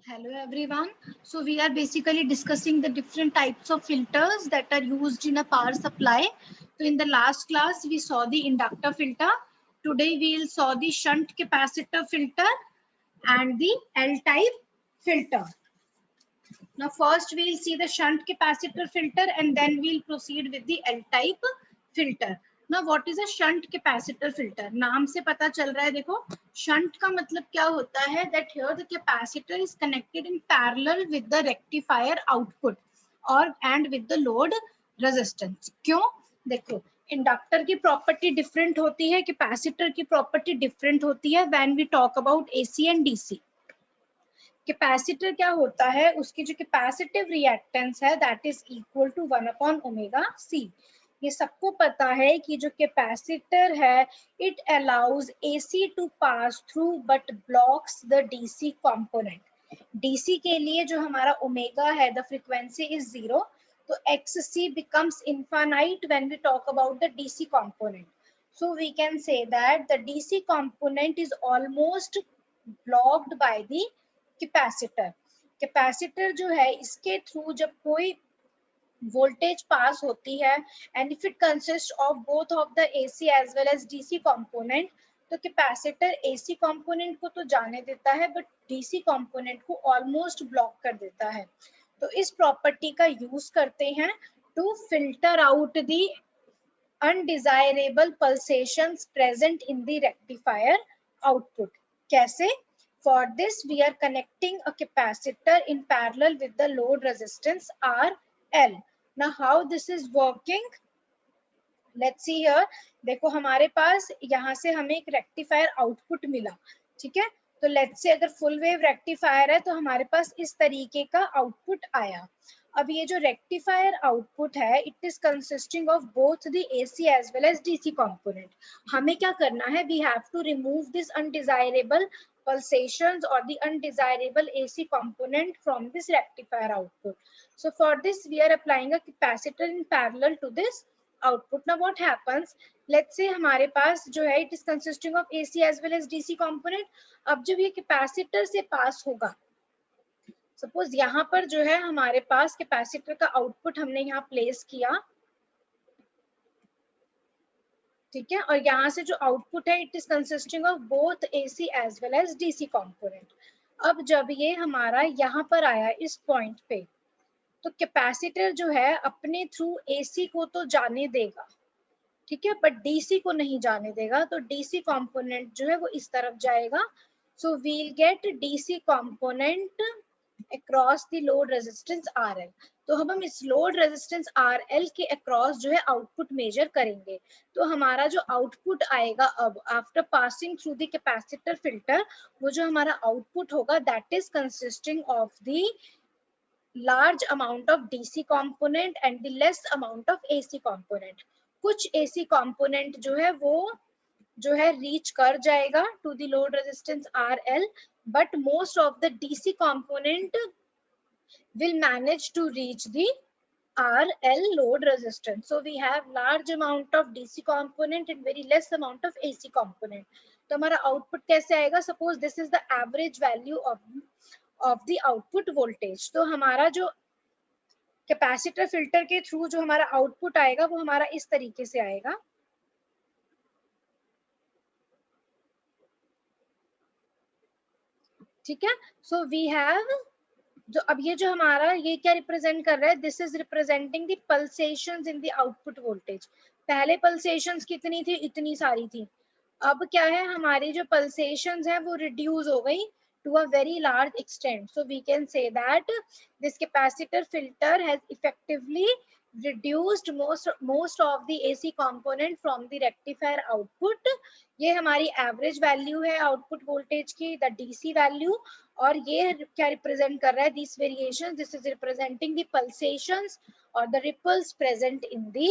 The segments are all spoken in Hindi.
Hello everyone. So we are basically discussing the different types of filters that are used in a power supply. So in the last class we saw the inductor filter. Today we will saw the shunt capacitor filter and the L-type filter. Now first we will see the shunt capacitor filter and then we'll proceed with the L-type filter. Now what is a shunt capacitor filter? नाम से पता चल रहा है, देखो shunt का मतलब क्या होता है, that here the capacitor is connected in parallel with the rectifier output और and with the load resistance. क्यों? देखो इंडक्टर की प्रॉपर्टी डिफरेंट होती है, कैपेसिटर की प्रॉपर्टी डिफरेंट होती है when we talk about AC and DC. Capacitor क्या होता है, उसकी जो कैपेसिटिव रिएक्टेंस है दैट इज इक्वल टू 1/ओमेगा c. ये सबको पता है कि जो कैपेसिटर है it allows AC to pass through but blocks the DC component. DC के लिए जो हमारा ओमेगा है, द फ्रीक्वेंसी इज 0, तो XC becomes infinite when we talk about the DC component. So we can say that the DC component is almost blocked by the capacitor. Capacitor जो है इसके थ्रू जब कोई वोल्टेज पास होती है and if it consist of both of the AC as well as DC component, तो कैपेसिटर एसी कंपोनेंट को तो जाने देता है बट डीसी कंपोनेंट को ऑलमोस्ट ब्लॉक कर देता है. तो इस प्रॉपर्टी का यूज करते हैं to filter out the undesirable pulsations present in the rectifier output. कैसे? For this, we are connecting a capacitor in parallel with the load resistance RL. Now, how this is working? Let's see here. देखो हमारे पास यहाँ से हमें एक रेक्टिफायर आउटपुट मिला, ठीक है. तो लेट्स से अगर फुल वेव रेक्टिफायर है तो हमारे पास इस तरीके का आउटपुट आया. अब ये जो रेक्टिफायर आउटपुट है it is consisting of both the AC as well as DC component. हमें क्या करना है, we have to remove this undesirable pulsations or the undesirable AC component from this rectifier output. So for this we are applying a capacitor in parallel to this output. Now what happens, let's say हमारे पास जो है it is consisting of AC as well as DC component. अब जब ये कैपेसिटर से पास होगा, सपोज यहाँ पर जो है हमारे पास कैपेसिटर का आउटपुट हमने यहाँ प्लेस किया, ठीक है, और यहाँ से जो आउटपुट है it is consisting of both AC as well as DC component. अब जब ये हमारा यहाँ पर आया इस पॉइंट पे, तो कैपेसिटर जो है अपने थ्रू एसी को तो जाने देगा, ठीक है, बट डीसी को नहीं जाने देगा. तो डीसी कंपोनेंट जो है वो इस तरफ जाएगा. So we'll get DC component across the load resistance RL. तो अब हम इस लोड रेजिस्टेंस RL के अक्रॉस जो है आउटपुट मेजर करेंगे. तो हमारा जो आउटपुट आएगा अब after passing through the capacitor filter, वो जो हमारा आउटपुट होगा that is consisting of the large amount of DC component and the less amount of AC component. कुछ एसी कंपोनेंट जो है वो जो है रीच कर जाएगा to the load resistance RL, but most of the DC component will manage to reach the RL load resistance. So we have large amount of DC component and very less amount of AC component. तो हमारा आउटपुट कैसे आएगा, suppose this is the average value of the output voltage. तो हमारा जो कैपेसिटर फिल्टर के थ्रू जो हमारा आउटपुट आएगा वो हमारा इस तरीके से आएगा. ठीक है. सो वी हैव जो अब ये जो हमारा ये क्या रिप्रेजेंट कर रहा है, this is representing the pulsations in the output voltage. पहले पल्सेशंस कितनी थी, इतनी सारी थी. अब क्या है, हमारी जो पल्सेशंस है वो रिड्यूस हो गई to a very large extent. So we can say that this capacitor filter has effectively reduced most of the AC component from the rectifier output. ये हमारी एवरेज वैल्यू है आउटपुट वोल्टेज की, द डीसी वैल्यू. और ये क्या रिप्रेजेंट कर रहा है, this variation, this is representing the pulsations और the ripples present in the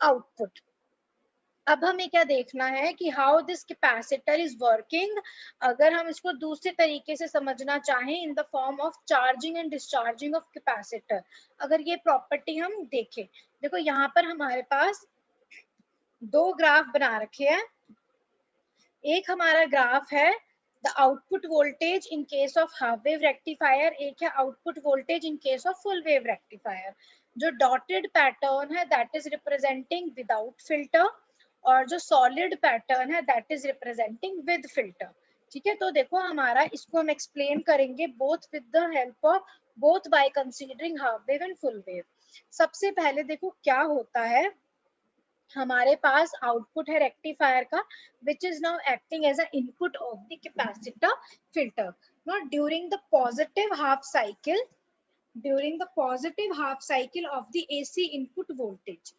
output. अब हमें क्या देखना है कि how this capacitor is working. अगर हम इसको दूसरे तरीके से समझना चाहें in the form of charging and discharging of capacitor, अगर ये प्रॉपर्टी हम देखें, देखो यहाँ पर हमारे पास दो ग्राफ बना रखे हैं. एक हमारा ग्राफ है the output voltage in case of half wave rectifier, एक है output voltage in case of full wave rectifier. जो डॉटेड पैटर्न है that is representing without filter, और जो सॉलिड पैटर्न है that is representing with filter. ठीक है, तो देखो हमारा इसको हम एक्सप्लेन करेंगे both with the help of both by considering half wave and full wave. सबसे पहले देखो क्या होता है, हमारे पास आउटपुट है रेक्टिफायर का which is now acting as an input of the capacitor filter. Now during the positive half cycle, during the positive half cycle of the AC input voltage,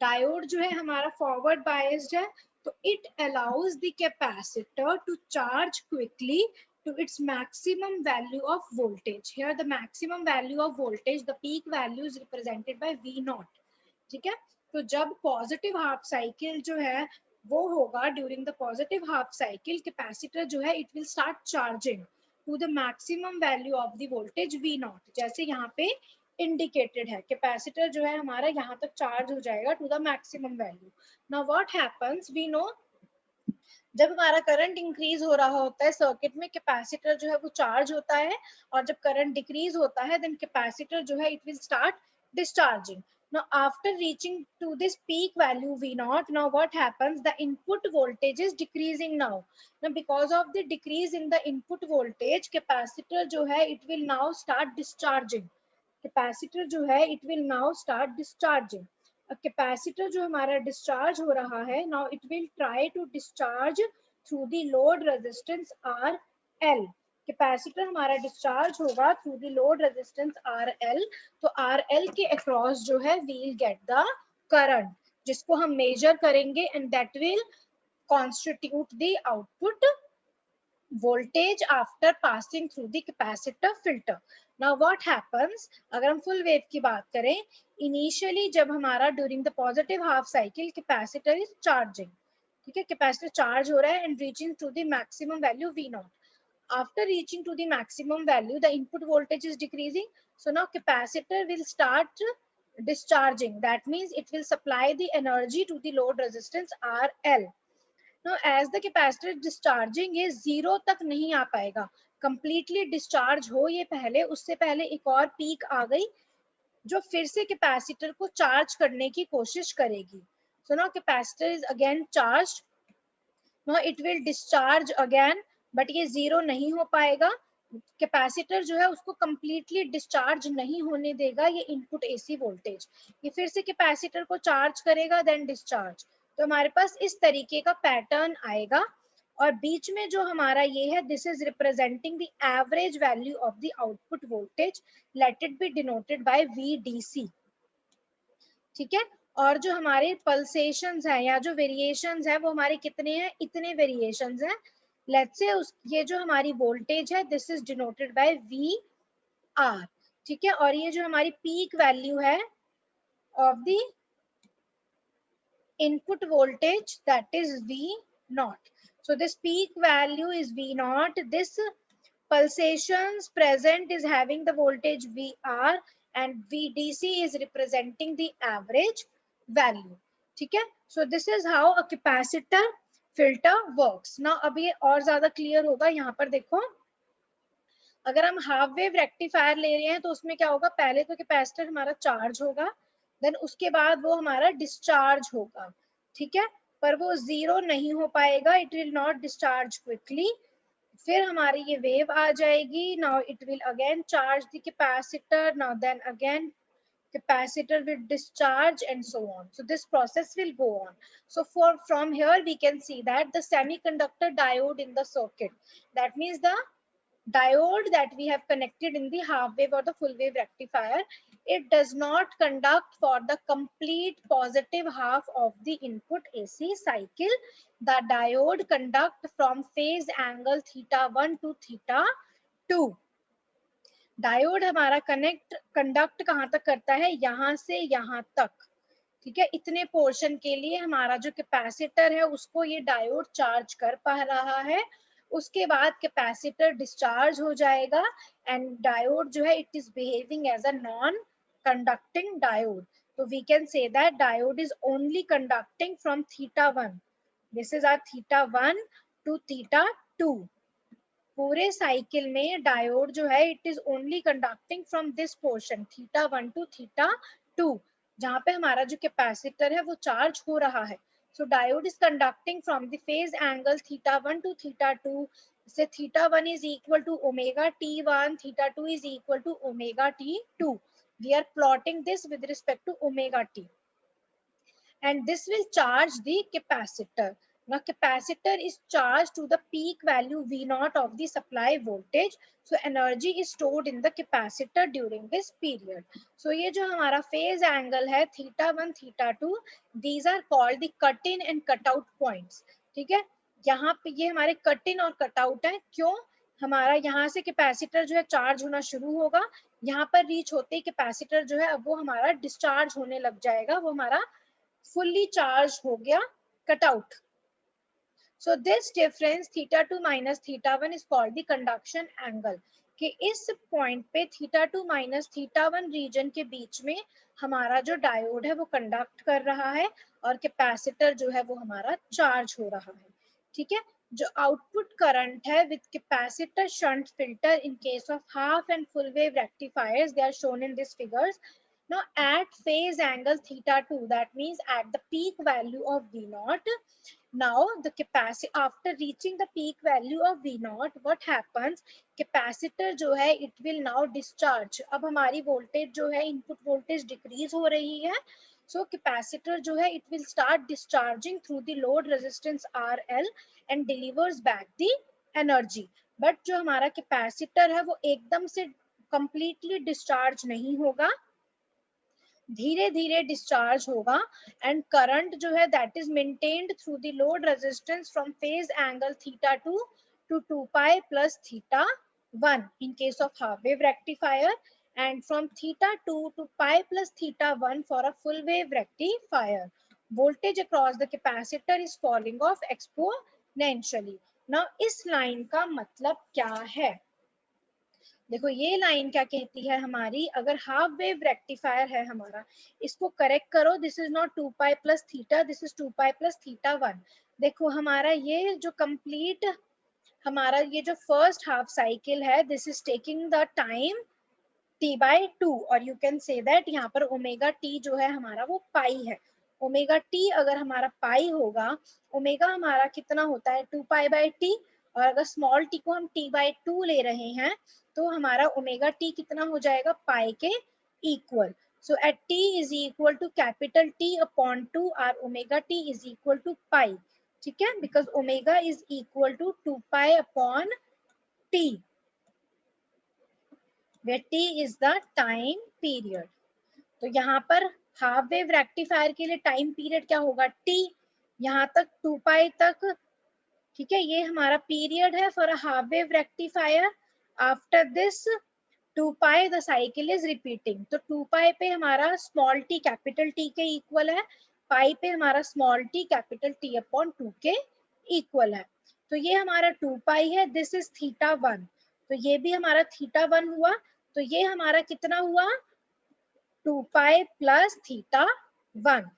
diode जो है हमारा forward biased है, तो it allows the capacitor to charge quickly to its maximum value of voltage. Here the maximum value of voltage, the peak value is represented by V naught. ठीक है, तो जब पॉजिटिव हाफ साइकिल जो है वो होगा, during the positive half cycle capacitor जो है it will start charging to the maximum value of the voltage V naught, जैसे यहाँ पे इंडिकेटेड है। कैपेसिटर जो है हमारा यहाँ तक चार्ज हो जाएगा to the maximum value. Now what happens, we know जब हमारा करंट इंक्रीज हो रहा होता है सर्किट में, कैपेसिटर जो है वो चार्ज होता है, और जब करंट डिक्रीज होता है देन कैपेसिटर जो है it will start discharging. Now after reaching to this peak value V naught, now what happens, the input voltage is decreasing now. Now because of the decrease in the input voltage, capacitor जो है it will now start discharging. Capacitor जो है it will now start discharging. Capacitor जो हमारा डिस्चार्ज हो रहा है, now it will try to discharge through the load resistance R L. Capacitor हमारा डिस्चार्ज होगा through the load resistance R L, तो आर एल के अक्रॉस जो है we will get the current, जिसको हम मेजर करेंगे and that will constitute the output voltage after passing through the capacitor filter. Now what happens, अगर हम full wave की बात करें, initially जब हमारा during the positive half cycle capacitor is charging, ठीक है, capacitor charge हो रहा है and reaching to the maximum value V naught. After reaching to the maximum value, the input voltage is decreasing, so now capacitor will start discharging. That means it will supply the energy to the load resistance RL. Now as the capacitor discharging ये जीरो तक नहीं आ पाएगा, completely discharge हो ये पहले, उससे पहले एक और पीक आ गई जो फिर से कैपेसिटर को चार्ज करने की कोशिश करेगी। So now capacitor is again charged, now it will discharge again, but ये जीरो नहीं हो पाएगा। कैपेसिटर जो है उसको completely डिस्चार्ज नहीं होने देगा ये इनपुट AC वोल्टेज, ये फिर से कैपेसिटर को चार्ज करेगा देन डिस्चार्ज। तो हमारे पास इस तरीके का पैटर्न आएगा, और बीच में जो हमारा ये है this is representing the average value of the output voltage, let it be denoted by VDC। ठीक है, और जो हमारे पल्सेशंस है या जो वेरिएशंस है वो हमारे कितने हैं, इतने वेरिएशंस हैं। लेट्स से ये जो हमारी वोल्टेज है this is denoted by VR। ठीक है, और ये जो हमारी पीक वैल्यू है of the input voltage that is V naught. So this peak value is V naught. This pulsations present is having the voltage VR and VDC is representing the average value. ठीक है, so this is how a capacitor filter works. Now अब ये और ज्यादा क्लियर होगा। यहाँ पर देखो, अगर हम हाफ वेव रेक्टिफायर ले रहे हैं तो उसमें क्या होगा, पहले तो कैपेसिटर हमारा चार्ज होगा, देन उसके बाद वो हमारा डिस्चार्ज होगा। ठीक है, पर वो जीरो नहीं हो पाएगा, it will not discharge quickly. फिर हमारी ये वेव आ जाएगी, now it will again charge the capacitor, now then again capacitor will discharge and so on. So this process will go on. So from here we can see that the semiconductor diode in the circuit, that means the diode that we have connected in the half wave or the full wave rectifier, it does not conduct for the complete positive half of the input AC cycle. The diode conduct from phase angle θ1 to θ2. Diode हमारा कंडक्ट कहाँ तक करता है, यहाँ से यहाँ तक। ठीक है, इतने पोर्शन के लिए हमारा जो कैपेसिटर है उसको ये डायोड चार्ज कर पा रहा है। उसके बाद कैपेसिटर डिस्चार्ज हो जाएगा एंड डायोड जो है it is behaving as a non conducting diode. तो we can say that diode is only conducting from θ1, this is our θ1 to θ2। पूरे साइकिल में डायोड जो है it is only conducting from this portion θ1 to θ2, जहां पे हमारा जो कैपेसिटर है वो चार्ज हो रहा है. So diode is conducting from the phase angle θ1 to θ2. से θ1 is equal to omega t1, θ2 is equal to omega t2. We are plotting this with respect to omega t. And this will charge the capacitor. Now capacitor is charged to the peak value V naught of the supply voltage. So energy is stored in the capacitor during this period. So ये जो हमारा phase angle है θ1 θ2, these are called the cut in and cut out points. ठीक है, यहाँ पे ये हमारे cut in और cut out है. क्यों? हमारा यहाँ से कैपेसिटर जो है चार्ज होना शुरू होगा, यहाँ पर रीच होते ही कैपेसिटर जो है अब वो हमारा डिस्चार्ज होने लग जाएगा, वो हमारा fully charged हो गया, cut out. So this difference θ2 minus θ1 is called the conduction angle. कि इस पॉइंट पे θ2 minus θ1 रीजन के बीच में हमारा जो डायोड है वो कंडक्ट कर रहा है और कैपेसिटर जो है वो हमारा चार्ज हो रहा है. ठीक है, जो आउटपुट करंट है with capacitor shunt filter in case of half and full wave rectifiers, they are shown in this figures. Now at phase angle θ2, that means at the peak value of V naught, now the capacity after reaching the peak value of V naught, what happens? Capacitor जो है it will now discharge. अब हमारी voltage जो है input voltage decrease हो रही है, so capacitor जो है it will start discharging through the load resistance RL and delivers back the energy. But जो हमारा capacitor है वो एकदम से completely discharge नहीं होगा, धीरे धीरे डिस्चार्ज होगा. एंड करंट जो है that is maintained through the load resistance from phase angle θ2 to 2 pi plus θ1 in case of half wave rectifier, and from θ2 to pi plus θ1 for a full wave rectifier. Voltage across the capacitor is falling off exponentially. Now इस लाइन का मतलब क्या है? देखो ये लाइन क्या कहती है हमारी, अगर हाफ वेव रेक्टिफायर है हमारा, इसको करेक्ट करो, this is not 2 pi plus theta, this is 2 pi plus θ1. देखो हमारा ये जो कंप्लीट हमारा ये जो फर्स्ट हाफ साइकिल है, this is taking the time t/2, और यू कैन से दैट यहाँ पर ओमेगा टी जो है हमारा वो पाई है. ओमेगा टी अगर हमारा पाई होगा, ओमेगा हमारा कितना होता है 2 पाई बाई टी, और अगर स्मॉल टी को हम t/2 ले रहे हैं तो हमारा ओमेगा टी कितना हो जाएगा, पाई के equal. So at t is equal to capital T upon 2, or omega T is equal to pi. ठीक है, because omega is equal to 2 pi upon T, where t is the time period. तो यहाँ पर हाफ वेव रेक्टिफायर के लिए टाइम पीरियड क्या होगा, t, यहाँ तक 2 पाई तक. ठीक है, ये हमारा पीरियड है for a half wave rectifier. After this 2 pi the cycle is repeating. तो 2 पाई पे हमारा स्मॉल t कैपिटल T के इक्वल है, पाई पे हमारा small t capital T upon 2 के इक्वल है. तो ये हमारा 2 पाई है, दिस इज θ1. तो ये भी हमारा θ1 हुआ. तो ये हमारा कितना हुआ, 2 पाई प्लस θ1.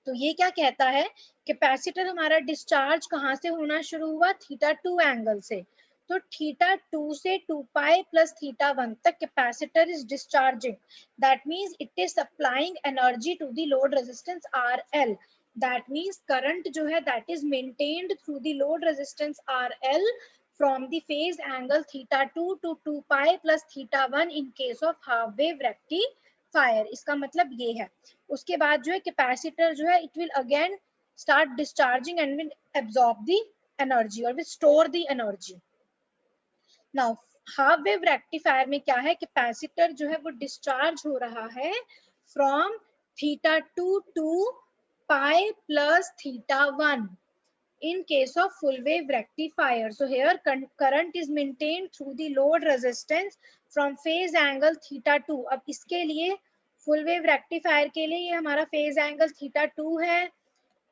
तो ये क्या कहता है, कैपेसिटर हमारा डिस्चार्ज कहाँ से होना शुरू हुआ, θ2 एंगल से. तो θ2 से 2 पाई प्लस θ1 तक capacitor is discharging. That means it is supplying energy to the load resistance RL. That means current जो है that is maintained through the load resistance RL from the phase angle θ2 to 2 pi plus θ1 in case of half wave rectifier. इसका मतलब ये है. उसके बाद जो है कैपेसिटर जो है it will again start discharging and will absorb the energy or will store the energy. Now half wave rectifier में क्या है, कैपेसिटर जो है वो डिस्चार्ज हो रहा है from θ2 to pi plus θ1 in case of full wave rectifier. So here current is maintained through the load resistance from phase angle θ2. अब इसके लिए full wave rectifier के लिए ये हमारा phase angle θ2 है,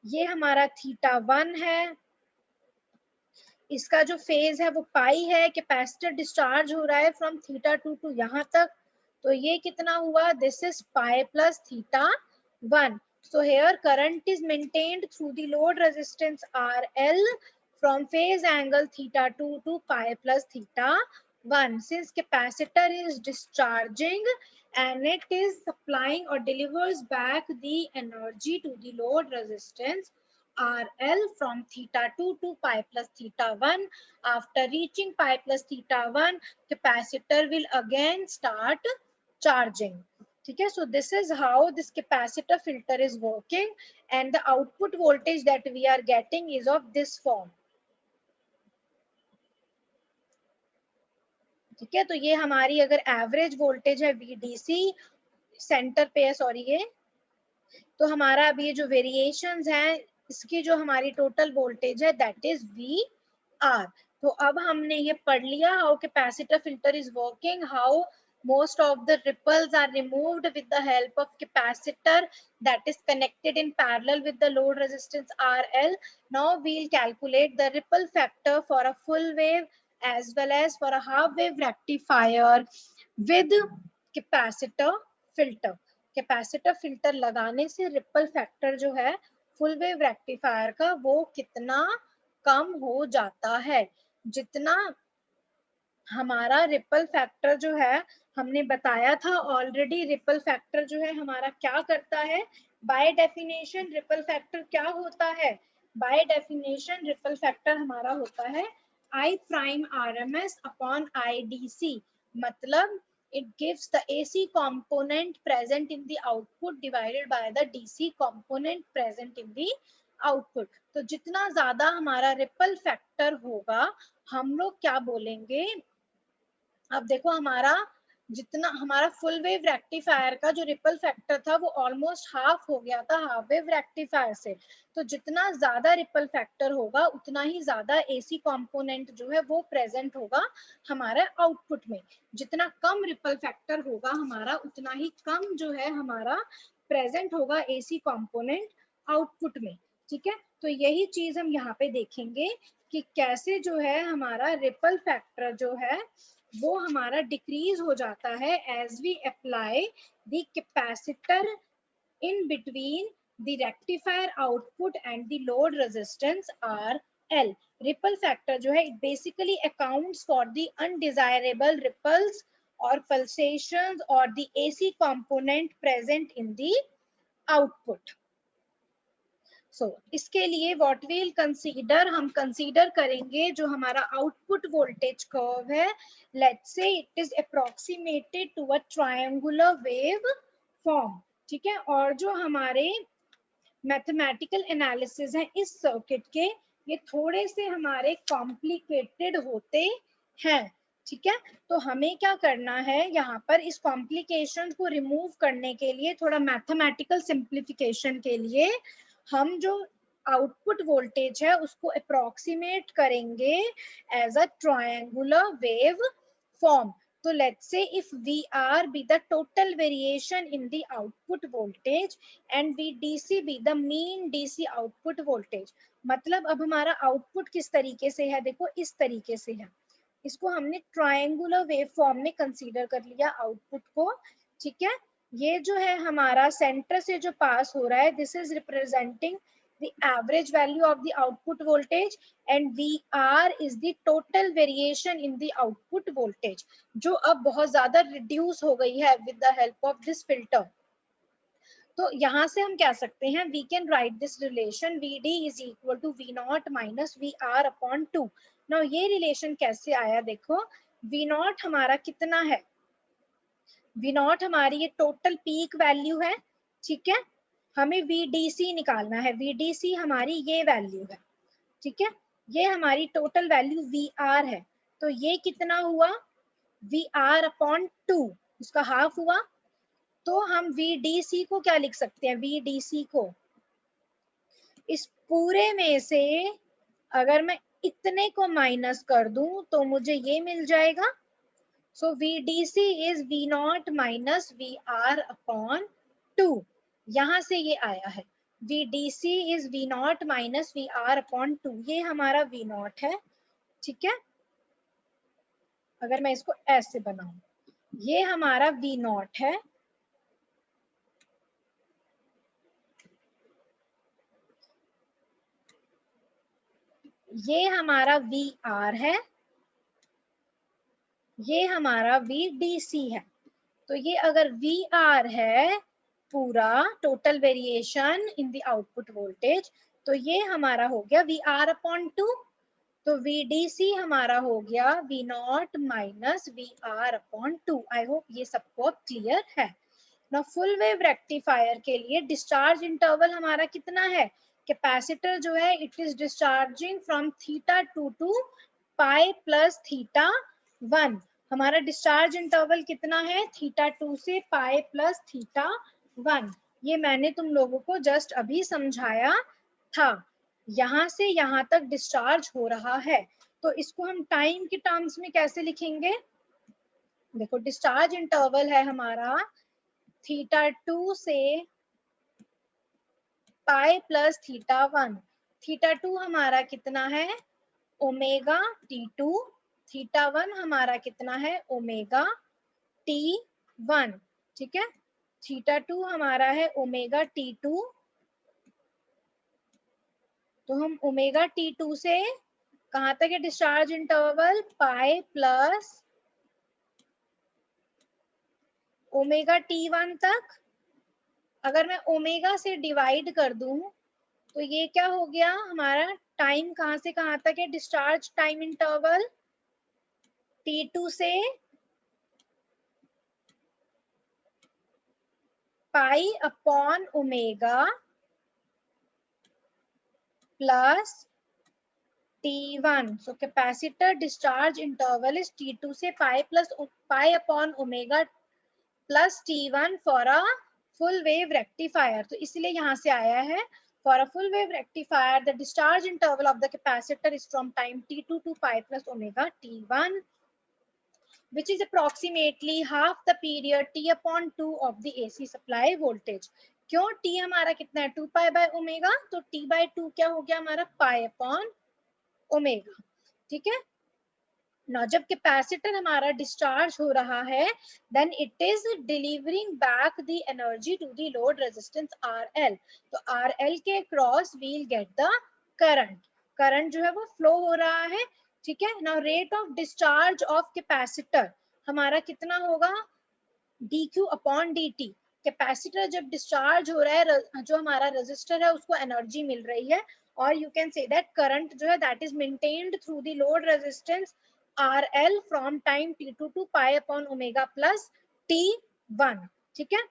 ये हमारा θ1 है, इसका जो फेज है वो पाई है, कैपेसिटर डिस्चार्ज हो रहा है फ्रॉम θ2 टू यहाँ तक. तो ये कितना हुआ, this is pi plus θ1. So here current is maintained through the load resistance RL from phase angle theta 2 to pi plus theta 1. Since capacitor is discharging and it is supplying or delivers back the energy to the load resistance RL from theta 2 to pi plus theta 1. After reaching pi plus theta 1, capacitor will again start charging. Okay, so this is how this capacitor filter is working, and the output voltage that we are getting is of this form. ठीक है, तो ये हमारी अगर एवरेज वोल्टेज है VDC सेंटर पे है, सॉरी ये, तो हमारा अब ये जो वेरिएशंस हैं इसकी जो हमारी टोटल वोल्टेज है दैट इज VR. तो अब हमने ये पढ़ लिया how capacitor filter is working, how most of the ripples are removed with the help of capacitor that is connected in parallel with the load resistance RL. Now we'll calculate the ripple factor for a full wave as well as for a half wave rectifier with capacitor filter. Capacitor filter लगाने से रिपल फैक्टर जो है फुल वेव रेक्टिफायर का वो कितना कम हो जाता है. जितना हमारा रिपल फैक्टर जो है हमने बताया था ऑलरेडी, रिपल फैक्टर जो है हमारा क्या करता है, बाय डेफिनेशन रिपल फैक्टर क्या होता है, बाय डेफिनेशन रिपल फैक्टर हमारा होता है I prime RMS upon IDC. मतलब it gives the AC component present in the output divided by the DC component present in the output. तो जितना ज्यादा हमारा रिपल फैक्टर होगा हम लोग क्या बोलेंगे, अब देखो हमारा जितना हमारा फुल वेव रेक्टिफायर का जो रिपल फैक्टर था वो ऑलमोस्ट हाफ हो गया था हाफ वेव रेक्टिफायर से. तो जितना ज्यादा रिपल फैक्टर होगा उतना ही ज्यादा एसी कंपोनेंट जो है वो प्रेजेंट होगा हमारे आउटपुट में. जितना कम रिपल फैक्टर होगा हमारा उतना ही कम जो है हमारा प्रेजेंट होगा एसी कंपोनेंट आउटपुट में. ठीक है, तो यही चीज हम यहाँ पे देखेंगे कि कैसे जो है हमारा रिपल फैक्टर जो है वो हमारा डिक्रीज हो जाता है as we apply the capacitor in between the rectifier output and the load resistance RL. Ripple factor जो है it basically accounts for the undesirable ripples और पल्सेशंस और and AC component present in the output. So इसके लिए व्हाट वील कंसीडर, हम कंसीडर करेंगे जो हमारा आउटपुट वोल्टेज कर्व है, let's say it is approximated to a triangular wave form. ठीक है, और जो हमारे मैथमेटिकल एनालिसिस है इस सर्किट के ये थोड़े से हमारे कॉम्प्लिकेटेड होते हैं. ठीक है, तो हमें क्या करना है यहाँ पर इस कॉम्प्लिकेशन को रिमूव करने के लिए, थोड़ा मैथमेटिकल सिंप्लीफिकेशन के लिए हम जो आउटपुट वोल्टेज है उसको अप्रोक्सीमेट करेंगे as a triangular wave form. So let's say if VR be the total variation in the output voltage and VDC be the mean DC output voltage. मतलब अब हमारा आउटपुट किस तरीके से है, देखो इस तरीके से है, इसको हमने ट्रायंगुलर वेव फॉर्म में कंसीडर कर लिया आउटपुट को. ठीक है, ये जो है हमारा सेंटर से जो पास हो रहा है this is representing the average value of the output voltage and VR is the total variation in the output voltage जो अब बहुत ज्यादा reduce हो गई है with the help of this filter. तो यहाँ से हम क्या सकते हैं, we can write this relation VD is equal to V0 minus VR upon 2. Now ये relation कैसे आया, देखो V0 हमारा कितना है, V0 हमारी ये टोटल पीक वैल्यू है. ठीक है, हमें VDC निकालना है, VDC हमारी ये वैल्यू है. ठीक है, ये हमारी टोटल वैल्यू VR है. तो ये कितना हुआ, VR अपॉन 2, उसका हाफ हुआ. तो हम VDC को क्या लिख सकते हैं, VDC को इस पूरे में से अगर मैं इतने को माइनस कर दूं तो मुझे ये मिल जाएगा. So VDC is V0 minus VR upon 2. यहाँ से ये आया है VDC is V0 minus VR upon 2. ये हमारा V0 है. ठीक है, अगर मैं इसको ऐसे बनाऊं ये हमारा V0 है. ये हमारा VR है, ये हमारा VDC है। तो ये अगर VR है पूरा total variation in the output voltage, तो ये हमारा हो गया VR अपॉन 2। तो VDC हमारा हो गया V0 minus VR upon 2। I hope ये सबको क्लियर है। ना फुल वेव रेक्टिफायर के लिए डिस्चार्ज इंटरवल हमारा कितना है? कैपेसिटर जो है it is discharging from θ2 to pi plus θ1। हमारा डिस्चार्ज इंटरवल कितना है? θ2 से पाई प्लस θ1। ये मैंने तुम लोगों को जस्ट अभी समझाया था। यहाँ से यहाँ तक डिस्चार्ज हो रहा है, तो इसको हम टाइम की टर्म्स में कैसे लिखेंगे? देखो डिस्चार्ज इंटरवल है हमारा θ2 से पाई प्लस θ1। θ2 हमारा कितना है? Omega T2। θ1 हमारा कितना है? Omega T1। ठीक है, θ2 हमारा है ओमेगा T2। तो हम ओमेगा T2 से कहाँ तक है discharge interval? Pi plus omega T1 तक। अगर मैं ओमेगा से डिवाइड कर दूं तो ये क्या हो गया हमारा? टाइम कहाँ से कहाँ तक है डिस्चार्ज टाइम इंटरवल? T2 से पाई upon omega plus T1। So capacitor discharge interval is T2 से pi plus pi upon omega plus T1 for a full wave rectifier. तो इसलिए यहाँ से आया है for a full wave rectifier the discharge interval of the capacitor is from time T2 to pi plus omega T1 which is approximately half the period T upon 2 of the AC supply voltage। क्यों? T हमारा कितना है? 2 पाई बाय ओमेगा। तो T बाय 2 क्या हो गया हमारा? पाई अपॉन ओमेगा। ठीक है ना, जब कैपेसिटर हमारा डिस्चार्ज हो रहा है then it is delivering back the energy to the load resistance RL। तो RL के cross we'll get the current. Current जो है वो फ्लो हो रहा है। ठीक है ना, rate of discharge of capacitor हमारा कितना होगा? dq upon dt। कैपेसिटर जब डिस्चार्ज हो रहा है, जो हमारा रेजिस्टर है उसको एनर्जी मिल रही है, और you can say that current जो है that is maintained through the load resistance RL from time T2 to pi upon omega plus T1। ठीक है,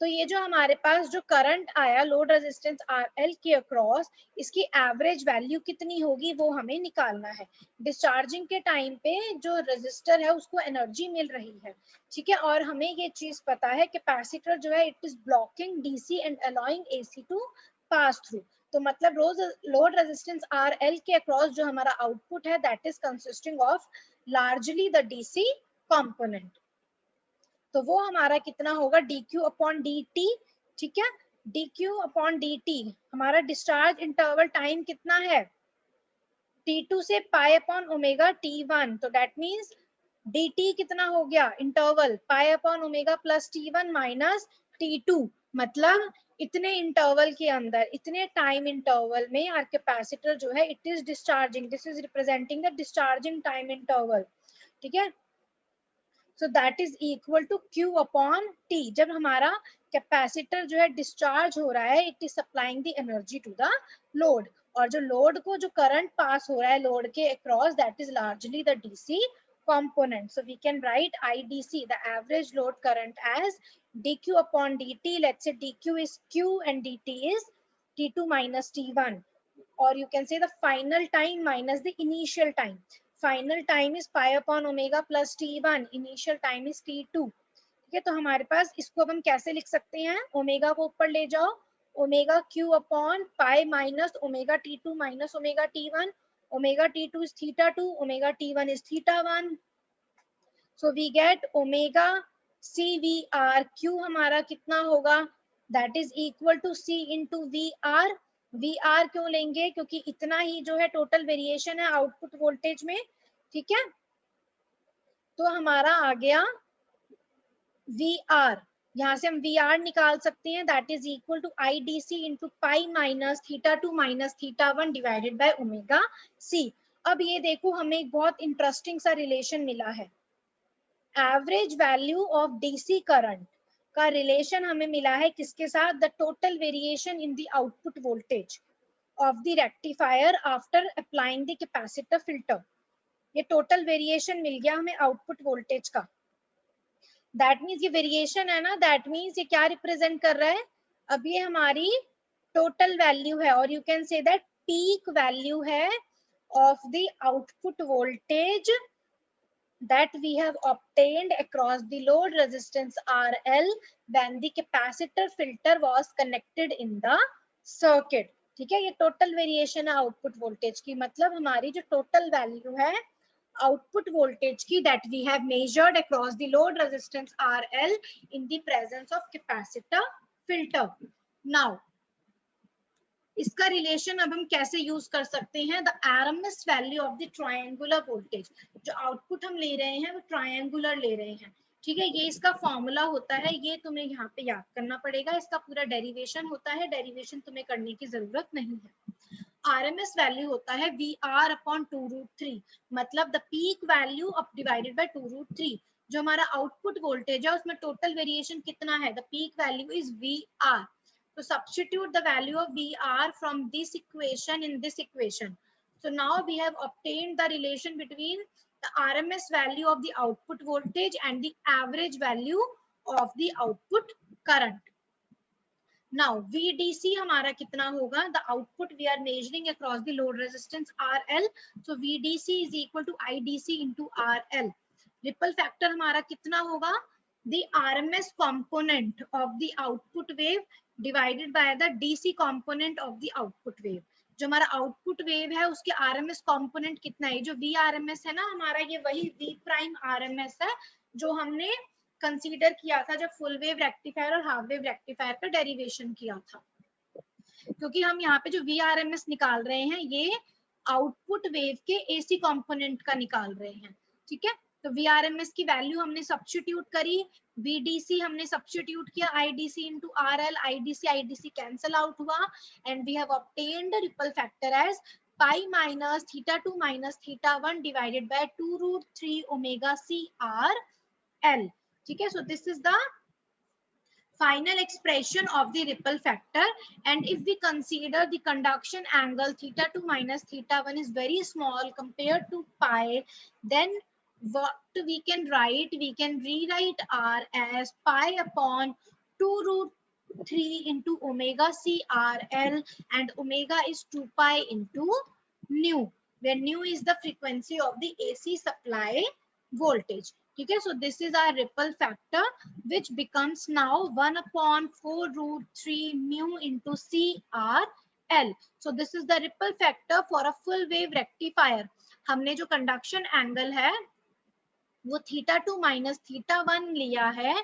तो ये जो हमारे पास जो करंट आया लोड रेजिस्टेंस RL के अक्रॉस, इसकी एवरेज वैल्यू कितनी होगी वो हमें निकालना है। डिस्चार्जिंग के टाइम पे जो रेजिस्टर है उसको एनर्जी मिल रही है। ठीक है, और हमें ये चीज पता है कैपेसिटर जो है it is blocking DC and allowing AC to pass through. तो मतलब रोज लोड रेजिस्टेंस RL के अक्रॉस जो हमारा आउटपुट है that is consisting of largely the DC component. तो वो हमारा कितना होगा? dq upon dt। ठीक है, dq अपॉन dt हमारा डिस्चार्ज इंटरवल टाइम कितना है? T2 से पाई अपॉन ओमेगा T1। तो दैट मींस dt कितना हो गया? Interval pi upon omega plus T1 minus T2। मतलब इतने इंटरवल के अंदर, इतने टाइम इंटरवल में आर कैपेसिटर जो है it is discharging. This is representing the discharging time interval. ठीक है, so that is equal to Q upon T। जब हमारा कैपेसिटर जो है डिस्चार्ज हो रहा है it is supplying the energy to the load, और जो लोड को जो करंट पास हो रहा है लोड के across that is largely the DC component। So we can write IDC, the average load current, as dq upon dt। Let's say dq is Q and dt is T2 minus T1, or you can say the final time minus the initial time। Final time is pi upon omega plus T1, initial time is T2। ठीक है, तो हमारे पास इसको अब हम कैसे लिख सकते हैं? ओमेगा को ऊपर ले जाओ, omega Q upon pi minus omega T2 minus omega T1। Omega T2 is θ2, omega T1 is θ1। So we get omega CVR। Q हमारा कितना होगा? That is equal to C into VR। VR क्यों लेंगे? क्योंकि इतना ही जो है टोटल वेरिएशन है आउटपुट वोल्टेज में। ठीक है, तो हमारा आ गया VR यहाँ से हम VR निकाल सकते हैं, that is equal to IDC into pi minus θ2 minus θ1 divided by omega C। अब ये देखो हमें एक बहुत इंटरेस्टिंग सा रिलेशन मिला है, average value of DC current का रिलेशन हमें मिला है किसके साथ, the total variation in the output voltage of the rectifier after applying the capacitor filter. ये टोटल वेरिएशन मिल गया हमें आउटपुट वोल्टेज का, दैट मीन्स ये वेरिएशन है ना, दैट मीन्स ये क्या रिप्रेजेंट कर रहा है, अब ये हमारी टोटल वैल्यू है, और you can say that peak value है of the output voltage that we have obtained across the load resistance RL when the capacitor filter was connected in the circuit। ठीक है, ये टोटल वेरिएशन है आउटपुट वोल्टेज की, मतलब हमारी जो टोटल वैल्यू है आउटपुट वोल्टेज की, that we have measured across the load resistance RL in the presence of capacitor filter। Now इसका रिलेशन अब हम कैसे यूज कर सकते हैं, the RMS value of the triangular voltage, जो आउटपुट हम ले रहे हैं वो ट्रायंगुलर ले रहे हैं। ठीक है, ये इसका फॉर्मूला होता है, ये तुम्हें यहाँ पे याद करना पड़ेगा, इसका पूरा डेरिवेशन होता है, डेरिवेशन तुम्हें करने की जरूरत नहीं है। RMS वैल्यू होता है VR अपॉन 2√3, मतलब the peak value of divided by 2√3। जो हमारा आउटपुट वोल्टेज है उसमें टोटल वेरिएशन कितना है, the peak value is VR। So substitute the value of VR from this equation in this equation. So now we have obtained the relation between the RMS value of the output voltage and the average value of the output current. Now VDC हमारा कितना होगा, the output we are measuring across the load resistance RL. So VDC is equal to IDC into RL. Ripple factor हमारा कितना होगा, the RMS component of the output wave divided by the DC component of the output wave। जो हमारा आउटपुट वेव है उसके RMS component कितना है, जो VRMS है ना हमारा, ये वही V प्राइम RMS है जो हमने कंसीडर किया था जब फुल वेव रेक्टिफायर और हाफ वेव रेक्टिफायर का डेरिवेशन किया था। क्योंकि हम यहाँ पे जो VRMS निकाल रहे हैं ये आउटपुट वेव के AC कंपोनेंट का निकाल रहे हैं। ठीक है, तो VRMS की वैल्यू हमने सब्स्टिट्यूट करी, VDC हमने सब्स्टिट्यूट किया IDC into RL, IDC cancel out हुआ, and we have obtained ripple factor as pi minus θ2 minus θ1 divided by 2√3 omega CRL। ठीक है, so this is the final expression of the ripple factor, and if we consider the conduction angle θ2 minus θ1 is very small compared to pi, then what we can write, we can rewrite R as pi upon 2√3 into omega CRL, and omega is 2 pi into nu, where nu is the frequency of the AC supply voltage। ठीक है, so this is our ripple factor which becomes now 1 upon 4√3 mu into CRL। so this is the ripple factor for a full wave rectifier। हमने जो कंडक्शन एंगल है वो θ2 माइनस θ1 लिया है।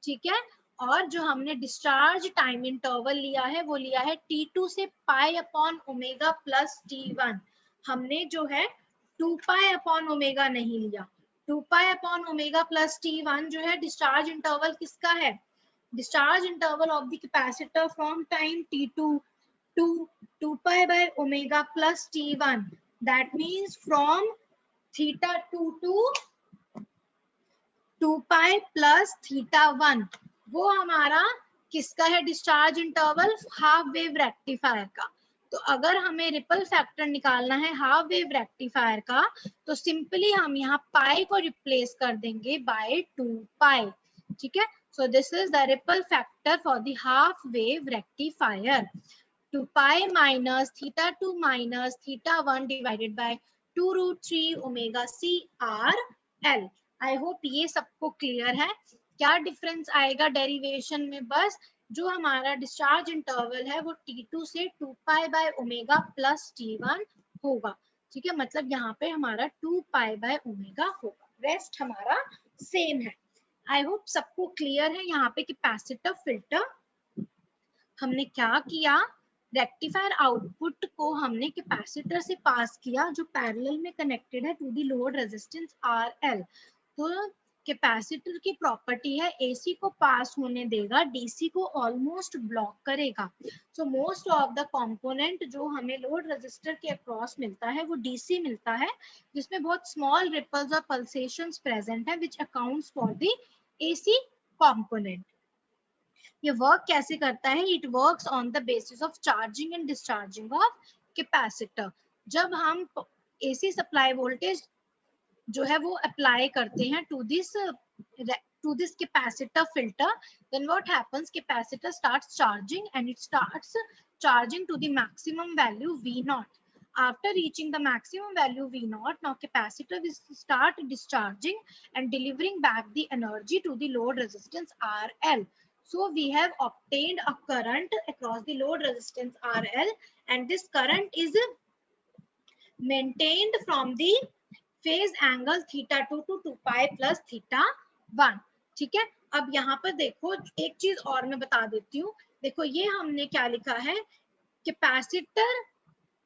ठीक है, और जो हमने डिस्चार्ज टाइम इंटरवल लिया है वो लिया है T2 से पाई अपॉन ओमेगा प्लस T1। हमने जो है 2 पाई अपॉन ओमेगा नहीं लिया, 2 pi upon omega plus T1 जो है डिस्चार्ज इंटरवल किसका है, discharge interval of the capacitor from time T2 to 2 pi by omega plus T1, that means from θ2 to 2 pi plus θ1, वो हमारा किसका है discharge interval, half wave rectifier का। तो अगर हमें रिपल फैक्टर निकालना है हाफ वेव रेक्टिफायर का तो सिंपली हम यहाँ पाई को रिप्लेस कर देंगे बाय 2 पाई। ठीक है, so this is the ripple factor for the half wave rectifier, 2 pi minus θ2 minus θ1 divided by 2√3 omega CRL। I hope ये सबको क्लियर है। क्या डिफरेंस आएगा डेरिवेशन में, बस जो हमारा डिस्चार्ज इंटरवल है वो T2 से 2 pi by omega plus T1 होगा। ठीक है, मतलब यहाँ पे हमारा 2 पाई बाय ओमेगा होगा, रेस्ट हमारा सेम है। आई होप सबको क्लियर है। यहाँ पे कैपेसिटर फिल्टर हमने क्या किया, रेक्टिफायर आउटपुट को हमने कैपेसिटर से पास किया जो पैरेलल में कनेक्टेड है to the load resistance RL। तो कैपेसिटर की प्रॉपर्टी है एसी को पास होने देगा, डीसी को ऑलमोस्ट ब्लॉक करेगा। So most of the component जो हमें लोड रेजिस्टर के अक्रॉस मिलता है वो डीसी मिलता है, जिसमें बहुत स्मॉल रिपल्स और पल्सेशंस प्रेजेंट है which accounts for the AC component. ये वर्क कैसे करता है? It works on the basis of charging and discharging of capacitor. जब हम एसी सप्लाई वोल्टेज जो है वो अप्लाई करते हैं to this capacitor filter, then what happens, capacitor starts charging and it starts charging to the maximum value V naught. After reaching the maximum value V naught, now capacitor will start discharging and delivering back the energy to the load resistance RL. So we have obtained a current across the load resistance RL, and this current is maintained from the phase angle theta 2 to 2 pi plus theta 1। ठीक है, अब यहाँ पर देखो एक चीज और मैं बता देती हूँ। देखो ये हमने क्या लिखा है, कैपेसिटर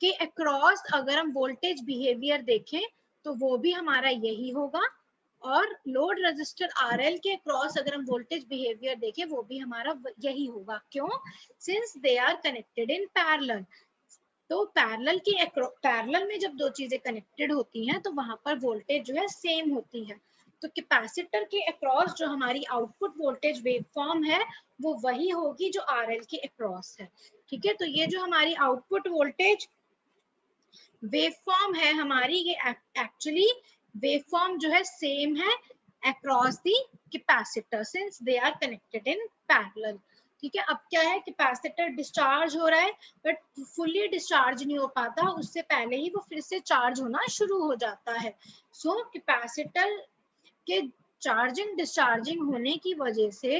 के अक्रॉस अगर हम वोल्टेज बिहेवियर देखें तो वो भी हमारा यही होगा, और लोड रेजिस्टर आरएल के अक्रॉस अगर हम वोल्टेज बिहेवियर देखें वो भी हमारा यही होगा। क्यों? Since they are connected in parallel. तो पैरेलल में जब दो चीजें कनेक्टेड होती हैं तो वहां पर वोल्टेज जो है सेम होती है। तो कैपेसिटर के अक्रॉस जो हमारी आउटपुट वोल्टेज वेवफॉर्म है वो वही होगी जो आरएल के अक्रॉस है। ठीक है, तो ये जो हमारी आउटपुट वोल्टेज वेवफॉर्म है हमारी, ये एक्चुअली वेवफॉर्म जो है सेम है across the capacitor since they are connected in parallel. ठीक है, अब क्या है, कैपेसिटर डिस्चार्ज हो रहा है बट फुल्ली डिस्चार्ज नहीं हो पाता, उससे पहले ही वो फिर से चार्ज होना शुरू हो जाता है। सो कैपेसिटर के चार्जिंग डिस्चार्जिंग होने की वजह से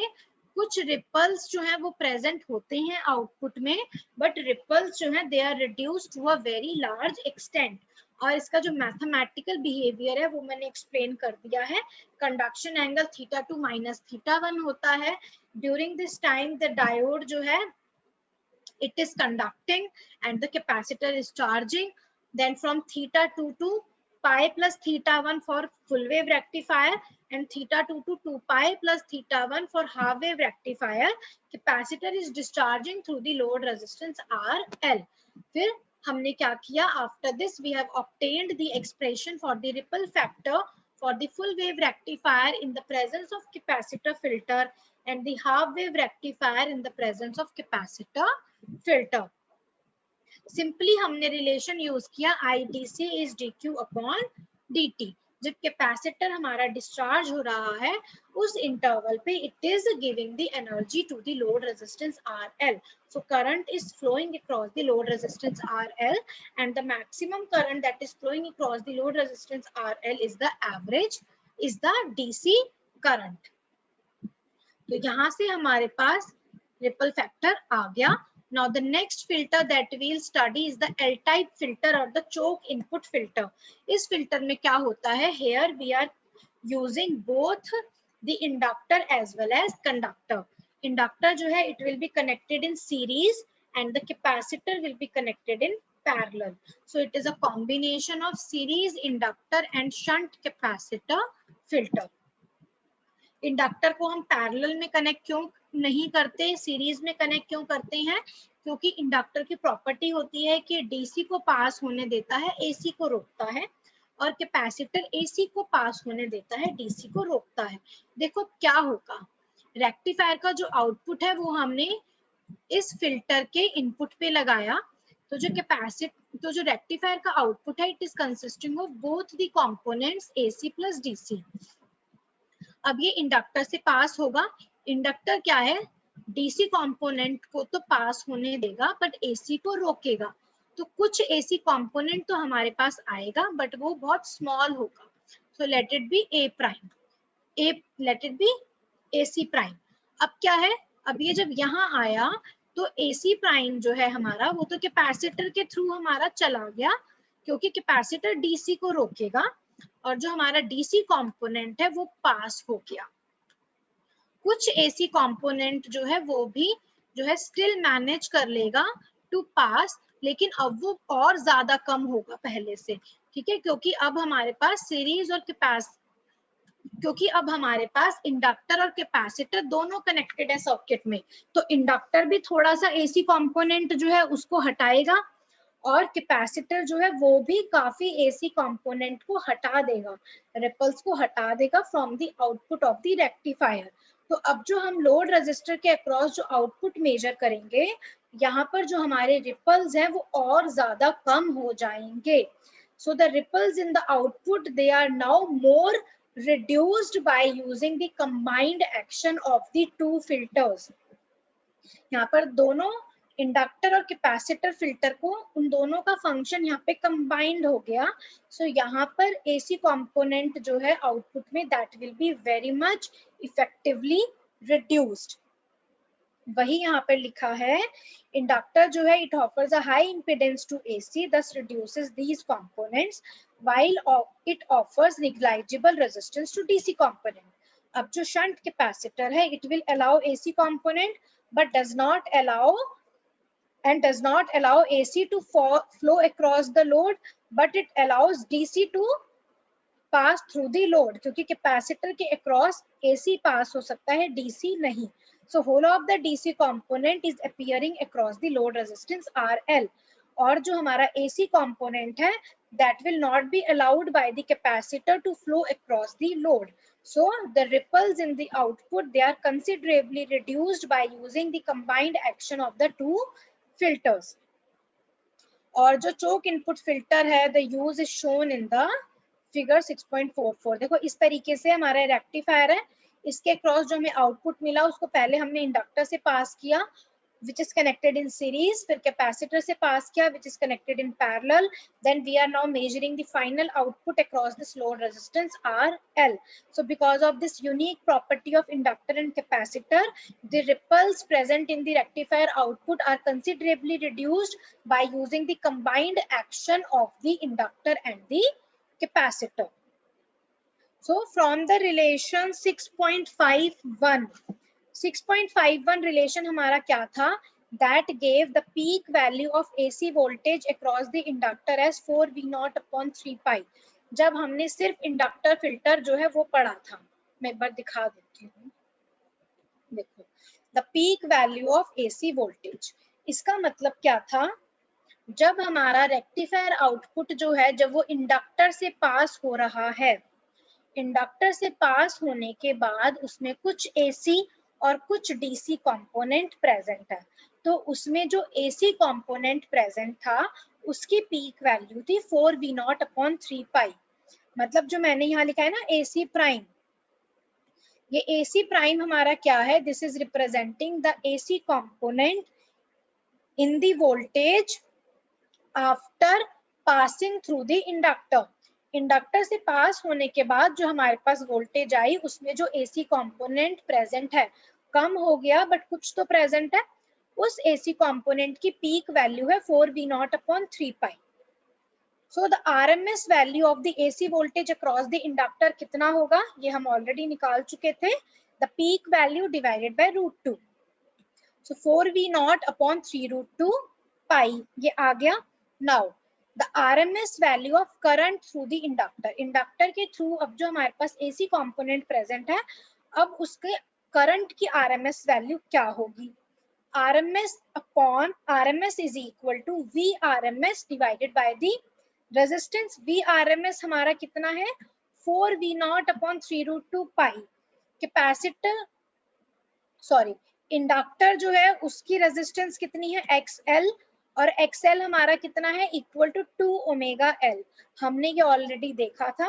कुछ रिपल्स जो है वो प्रेजेंट होते हैं आउटपुट में, बट रिपल्स जो है they are reduced to a very large extent. और इसका जो मैथमेटिकल बिहेवियर है वो मैंने एक्सप्लेन कर दिया है। Conduction angle theta 2 minus theta 1 होता है। During this time the diode जो है it is conducting and the capacitor is charging. Then from theta 2 to pi plus theta 1 for full wave rectifier and theta 2 to 2 pi plus theta 1 for half wave rectifier, capacitor is discharging through the load resistance RL. फिर हमने क्या किया, after this we have obtained the expression for the ripple factor for the full wave rectifier in the presence of capacitor filter and the half wave rectifier in the presence of capacitor filter. Simply हमने रिलेशन यूज किया IDC is DQ upon DT। जब कैपेसिटर हमारा डिस्चार्ज हो रहा है उस इंटरवल पे it is giving the energy to the load resistance RL। So current is flowing across the load resistance RL and the maximum current that is flowing across the load resistance RL is the average, is the DC current. तो यहाँ से हमारे पास रिपल फैक्टर आ गया। Now the next filter that we'll study is the L-type filter or the choke input filter. इस filter में क्या होता है? Here we are using both the inductor as well as conductor. Inductor जो है it will be connected in series and the capacitor will be connected in parallel. So it is a combination of series inductor and shunt capacitor filter. Inductor को हम पैरेलल में कनेक्ट क्यों नहीं करते, सीरीज में कनेक्ट क्यों करते हैं? क्योंकि इंडक्टर की प्रॉपर्टी होती है कि डीसी को पास होने देता है, एसी को रोकता है, और कैपेसिटर एसी को पास होने देता है, डीसी को रोकता है। देखो क्या होगा, रेक्टिफायर का जो आउटपुट है वो हमने इस फिल्टर के इनपुट पे लगाया, तो जो रेक्टिफायर का आउटपुट है it is consisting of both the components AC plus DC. अब ये इंडक्टर से पास होगा। इंडक्टर क्या है, डीसी कंपोनेंट को तो पास होने देगा बट एसी को रोकेगा। तो कुछ एसी कंपोनेंट तो हमारे पास आएगा बट वो बहुत स्मॉल होगा। So let it be A prime, let it be AC prime. अब क्या है, अब ये जब यहाँ आया तो एसी प्राइम जो है हमारा वो तो कैपेसिटर के थ्रू हमारा चला गया, क्योंकि कैपेसिटर डीसी को रोकेगा, और जो हमारा डीसी कंपोनेंट है वो पास हो गया। कुछ एसी कंपोनेंट जो है वो भी जो है स्टिल मैनेज कर लेगा टू पास, लेकिन अब वो और ज्यादा कम होगा पहले से। ठीक है, क्योंकि अब हमारे पास सीरीज और क्योंकि अब हमारे पास इंडक्टर और कैपेसिटर दोनों कनेक्टेड है सर्किट में, तो इंडक्टर भी थोड़ा सा एसी कंपोनेंट जो है उसको हटाएगा और कैपेसिटर जो है वो भी काफी एसी कंपोनेंट को हटा देगा, रिपल्स को हटा देगा from the output of the rectifier. तो अब जो हम लोड रेजिस्टर के अक्रॉस जो आउटपुट मेजर करेंगे, यहाँ पर जो हमारे रिपल्स हैं वो और ज्यादा कम हो जाएंगे। So the ripples in the output, they are now more reduced by using the combined action of the two filters. यहाँ पर दोनों इंडक्टर और कैपेसिटर फिल्टर को, उन दोनों का फंक्शन यहाँ पे कंबाइंड हो गया। सो यहाँ पर एसी कंपोनेंट जो है आउटपुट में that will be very much effectively reduced. वही यहाँ पर लिखा है, इंडक्टर जो है it offers a high impedance to AC, thus reduces these components, while it offers negligible resistance to DC component. अब जो शंट कैपेसिटर है, it will allow AC component but does not allow AC to flow across the load, but it allows DC to pass through the load, क्योंकि कैपेसिटर के across AC पास हो सकता है, DC नहीं। So whole of the DC component is appearing across the load resistance RL, और जो हमारा AC component है that will not be allowed by the capacitor to flow across the load. So the ripples in the output, they are considerably reduced by using the combined action of the two filters. और जो choke input filter है, the use is shown in the figure 6.44। देखो इस तरीके से हमारा रेक्टिफायर है, इसके क्रॉस जो हमें आउटपुट मिला उसको पहले हमने इंडक्टर से पास किया which is connected in series, फिर कैपेसिटर से पास किया which is connected in parallel, then we are now measuring the final output across this load resistance RL. So because of this unique property of inductor and capacitor, the ripples present in the rectifier output are considerably reduced by using the combined action of the inductor and the capacitor. So from the relation 6.51 relation हमारा क्या था, that gave the peak value of AC voltage across the inductor as 4V0/3 pi। जब हमने सिर्फ इंडक्टर फिल्टर जो है वो पढ़ा था, मैं एक बार दिखा देती हूँ। देखो the peak value of AC voltage, इसका मतलब क्या था, जब हमारा रेक्टिफायर आउटपुट जो है जब वो इंडक्टर से पास हो रहा है, इंडक्टर से पास होने के बाद उसमें कुछ एसी और कुछ डीसी कंपोनेंट प्रेजेंट है, तो उसमें जो एसी कंपोनेंट प्रेजेंट था उसकी पीक वैल्यू थी 4V0/3 पाई। मतलब जो मैंने यहाँ लिखा है ना एसी प्राइम, ये एसी प्राइम हमारा क्या है, this is representing the AC component in the voltage after passing through the inductor. Inductor से पास होने के बाद जो हमारे पास वोल्टेज आई उसमें जो एसी कंपोनेंट प्रेजेंट है कम हो गया बट कुछ तो प्रेजेंट है, उस एसी कंपोनेंट की पीक वैल्यू है 4V0/3 pi. So the RMS value of the AC voltage across the inductor कितना होगा, ये हम ऑलरेडी निकाल चुके थे, the peak value divided by √2। So 4V0/3√2 पाई ये आ गया। Now the RMS value of current through the inductor, inductor के थ्रू अब जो हमारे पास AC कंपोनेंट प्रेजेंट है, अब उसके करंट की RMS वैल्यू क्या होगी, RMS is equal to VRMS divided by the resistance. VRMS हमारा कितना है 4V0/3√2 पाई। कैपेसिटर इंडक्टर जो है उसकी रेजिस्टेंस कितनी है XL, और XL हमारा कितना है इक्वल टू 2ωL। हमने ये ऑलरेडी देखा था,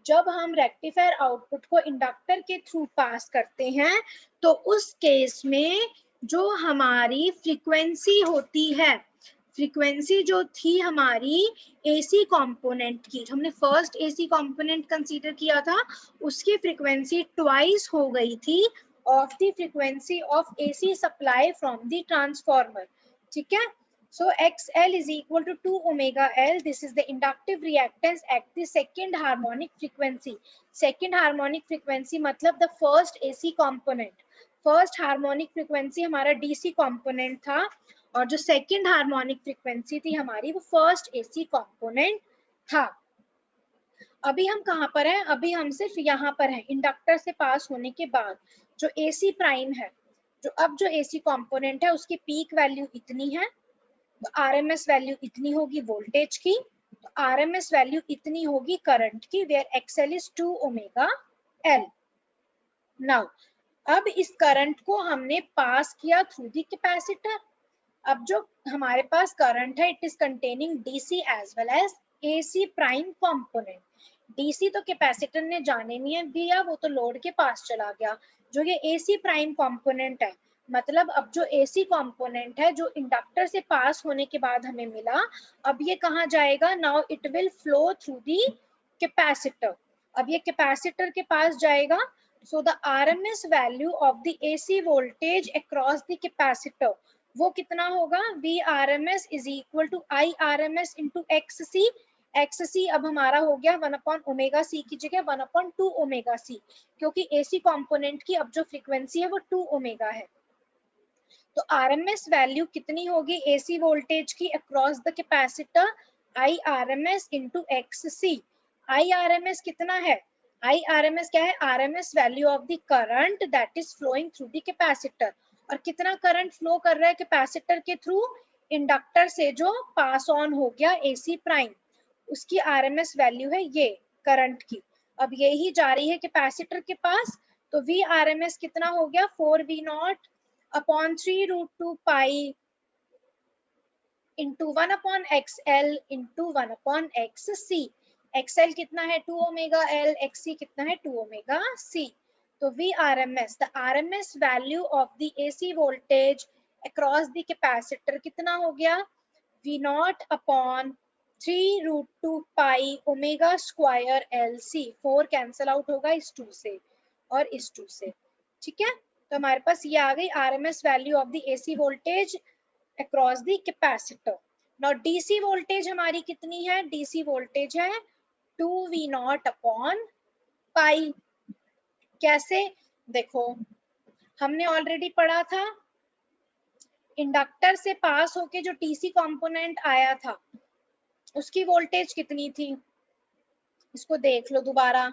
जब हम रेक्टिफायर आउटपुट को इंडक्टर के थ्रू पास करते हैं तो उस केस में जो हमारी फ्रीक्वेंसी होती है, फ्रीक्वेंसी जो थी हमारी एसी कंपोनेंट की, हमने फर्स्ट एसी कंपोनेंट कंसीडर किया था, उसकी फ्रीक्वेंसी ट्वाइस हो गई थी of the frequency of AC supply from the transformer. ठीक है, so XL is equal to 2ωL. This is the inductive reactance at the second harmonic frequency. Second harmonic frequency मतलब the first AC component. First harmonic frequency हमारा DC component था, और जो second harmonic frequency थी हमारी वो first AC component था। अभी हम कहाँ पर हैं, अभी हम सिर्फ यहाँ पर हैं, इंडक्टर से पास होने के बाद जो AC प्राइम है, जो AC कंपोनेंट है उसकी पीक वैल्यू इतनी है, तो RMS वैल्यू इतनी होगी वोल्टेज की, तो RMS वैल्यू इतनी होगी करंट की, where XL is 2 omega L। Now अब इस करंट को हमने पास किया थ्रू द कैपेसिटर। अब जो हमारे पास करंट है, it is containing DC as well as AC prime component. DC तो कैपेसिटर ने जाने नहीं दिया, वो तो लोड के पास चला गया। जो ये AC प्राइम कंपोनेंट है, मतलब अब जो AC कंपोनेंट है जो इंडक्टर से पास होने के बाद हमें मिला, अब ये कहाँ जाएगा, now it will flow through the capacitor. अब ये कैपेसिटर के पास जाएगा, so the RMS value of the AC voltage across the capacitor वो कितना होगा, VRMS is equal to IRMS into XC। XC अब हमारा हो गया 1/ओमेगा C की जगह 1/2 ओमेगा C, क्योंकि AC कंपोनेंट की अब जो फ्रीक्वेंसी है वो 2 ओमेगा है। तो RMS वैल्यू कितनी होगी AC वोल्टेज की across the capacitor, IRMS into XC। IRMS कितना है, IRMS क्या है, RMS value of the current that is flowing through the capacitor. और कितना करंट फ्लो कर रहा है कैपेसिटर के थ्रू, इंडक्टर से जो पास ऑन हो गया AC प्राइम, उसकी RMS वैल्यू है ये करंट की। अब यही जा रही है कैपेसिटर के पास, तो VRMS कितना हो गया, 4V0 upon 3√2 pi into 1/XL into 1/XC। XL कितना है 2 ओमेगा L, XC कितना है 2 ओमेगा C। तो VRMS, the RMS value of the AC voltage across the capacitor कितना हो गया, V0 upon 3√2 pi omega square LC। 4 cancel out होगा इस 2 से और इस 2 से, ठीक है। तो हमारे पास ये आ गई RMS value of the AC voltage across the capacitor. Now DC voltage हमारी कितनी है, DC वोल्टेज है 2V0 अपॉन पाई। कैसे, देखो हमने ऑलरेडी पढ़ा था, इंडक्टर से पास होके जो DC कंपोनेंट आया था उसकी वोल्टेज कितनी थी, इसको देख लो दोबारा,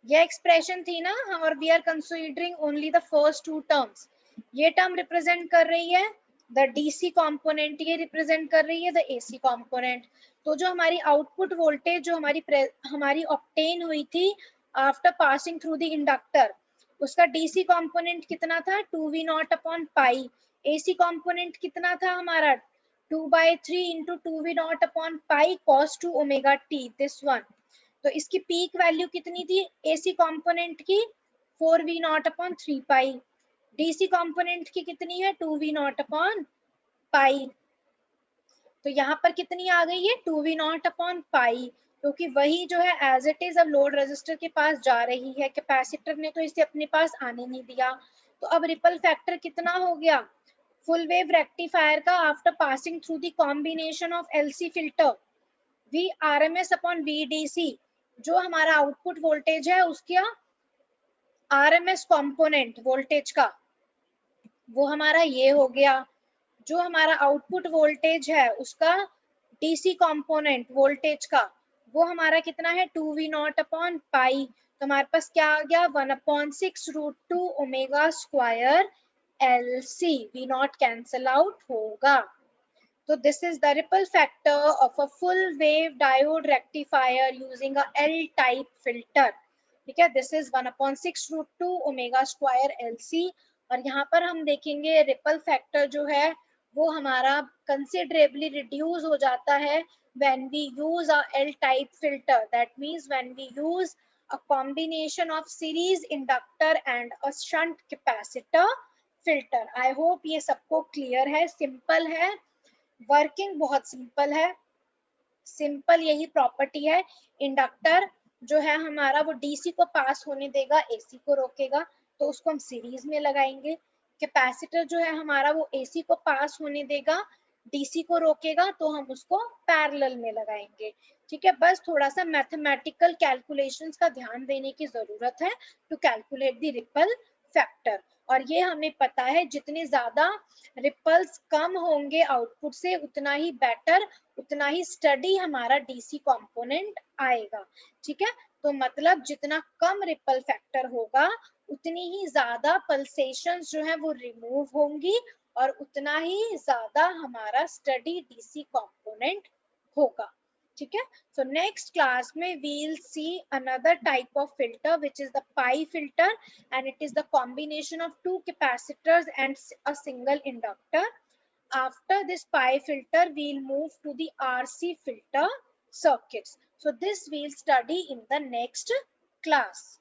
ये एक्सप्रेशन थी ना, और we are considering only the first 2 terms. ये टर्म रिप्रेजेंट कर रही है द DC कंपोनेंट, ये रिप्रेजेंट कर रही है द AC कंपोनेंट। तो जो हमारी आउटपुट वोल्टेज जो हमारी ऑब्टेन हुई थी after passing through the inductor, उसका DC कंपोनेंट कितना था 2V0 upon pi. AC component कितना था हमारा 2/3 into 2V0 upon pi cos 2 omega t, this one. तो इसकी पीक वैल्यू कितनी थी AC कंपोनेंट की, 4V0 अपॉन 3 पाई। DC कंपोनेंट की कितनी है 2V0 अपॉन पाई। तो यहाँ पर कितनी आ गई है 2V0 अपॉन पाई, क्योंकि वही जो है एज इट इज अब लोड रेजिस्टर के पास जा रही है, कैपेसिटर ने तो इसे अपने पास आने नहीं दिया। तो अब रिपल फैक्टर कितना हो गया, फुल वेव रेक्टिफायर का after passing through the combination of LC filter, VRMS upon VDC, जो हमारा आउटपुट वोल्टेज है उसका RMS कंपोनेंट वोल्टेज का वो हमारा ये हो गया। जो हमारा आउटपुट वोल्टेज है उसका DC कंपोनेंट वोल्टेज का वो हमारा कितना है 2V0 अपॉन पाई। तो हमारे पास क्या आ गया 1/6√2 omega square LC। V0 cancel out होगा। So this is the ripple factor of a full wave diode rectifier using a L-type filter. ठीक है, this is 1/6√2 omega square LC। और यहाँ पर हम देखेंगे रिपल फैक्टर जो है वो हमारा considerably reduce हो जाता है when we use a L-type filter. That means when we use a combination of series inductor and a shunt capacitor filter. I hope ये सबको clear है, simple है, वर्किंग बहुत सिंपल है। सिंपल यही प्रॉपर्टी है, इंडक्टर जो है हमारा वो DC को पास होने देगा, AC को रोकेगा, तो उसको हम सीरीज में लगाएंगे। कैपेसिटर जो है हमारा वो AC को पास होने देगा, DC को रोकेगा, तो हम उसको पैरेलल में लगाएंगे। ठीक है, बस थोड़ा सा मैथमेटिकल कैलकुलेशंस का ध्यान देने की जरूरत है to calculate the ripple factor. और ये हमें पता है जितने ज्यादा रिपल्स कम होंगे आउटपुट से उतना ही बेटर, उतना ही स्टडी हमारा डीसी कंपोनेंट आएगा। ठीक है, तो मतलब जितना कम रिपल फैक्टर होगा उतनी ही ज्यादा पल्सेशंस जो है वो रिमूव होंगी और उतना ही ज्यादा हमारा स्टडी डीसी कंपोनेंट होगा। ठीक है, so next class में we'll see another type of filter which is the pi filter, and it is the combination of two capacitors and a single inductor. After this pi filter we'll move to the RC filter circuits. So this we'll study in the next class.